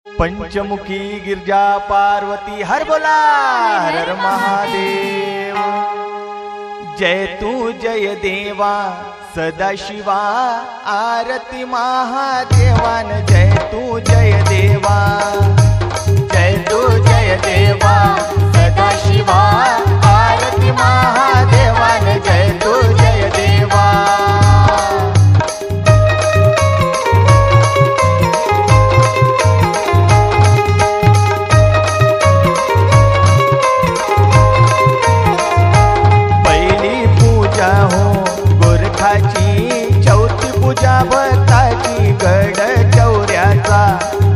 पंचमुखी गिरजा पार्वती हर बोला हर महादेव। जय तू जय देवा सदाशिवा आरती महादेवान। जय तू जय देवा जय तू जय देवा सदाशिवा आरती महादेवान। जय तू जय देवा। चौथी पूजा भक्ताची गड चौऱ्याचा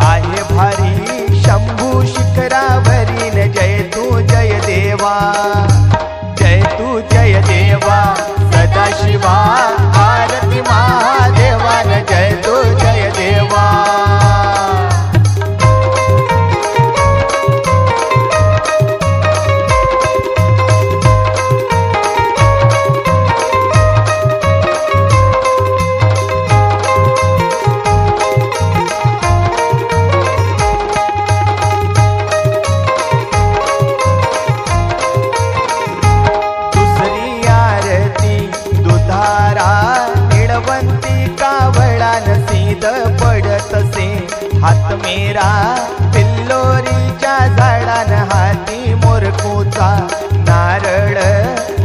आहे भारी शंभू शिखरावरील। जय तू जय देवा जय तू जय देवा सदाशिवा आरती महादेवान। जय तू जय देवा। पडतसे हात मेरा पिल्लोरीच्या झाडान हाती मोरकूचा नारळ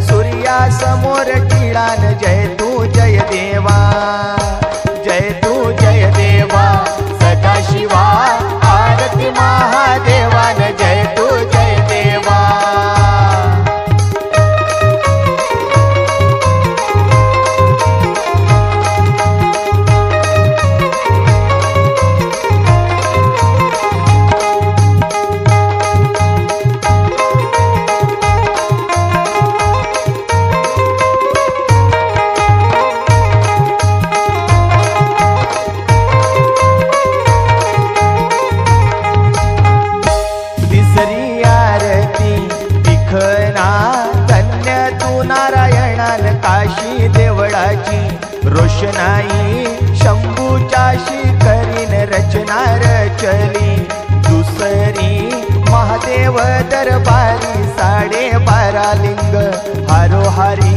सूर्यासमोर टिळान। जय तू जय देवा जय तू जय देवा सदाशिवा आरती महादेवान। जय तू जय देवा। काशी देवळाची रोषणाई शंभूच्या शिखरीन रचना रचली। दुसरी महादेव दरबारी 12.5 लिंग हारोहारी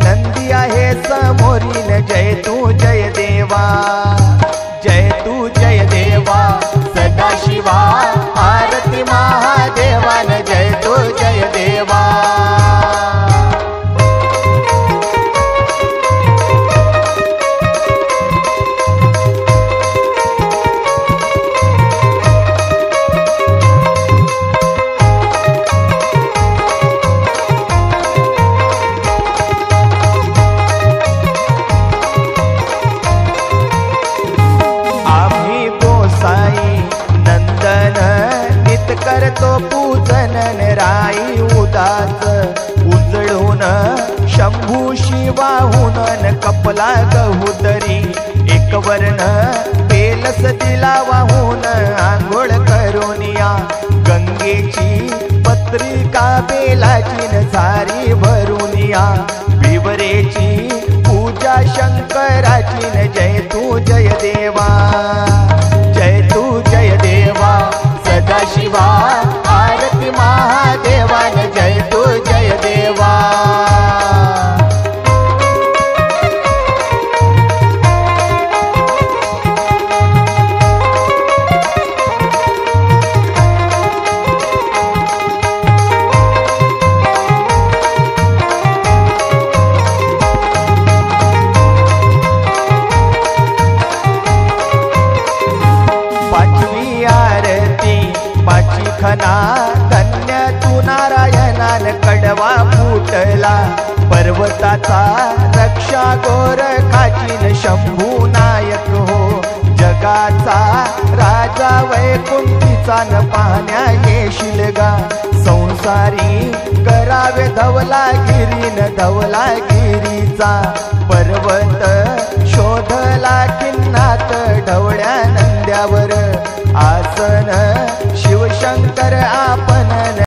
नंदी आहे समोरीन। जय तू जय देवा जय तू जय देवा सदाशिवा आरती महादेवान। जय तू जय देवा। करतो पूजन राई उदास उजळून शंभू शिवाहून कपला गहुदरी एक वर्ण पेलस दिला वाहून। आंघोळ करून या गंगेची पत्रिका बेलाची झारी भरून या बिवरेची पूजा शंकराची। जय तू जय देवा जय तू जय देवा सदाशिवा आरती महादेवान। जय तू जय देवा। पाचवी आरती पाची खना धन्य तू नारायणान। कडवा फुटला पर्वताचा रक्षा गोरखाचीन। शंभू नायक हो जगाचा राजा वैकुंठीचा न पाहण्या येशील गा संसारी करावे धवलागिरीन। धवलागिरीचा पर्वत शोधला किन्नात ढवळ्या नंद्यावर आसन शिवशंकर आपण।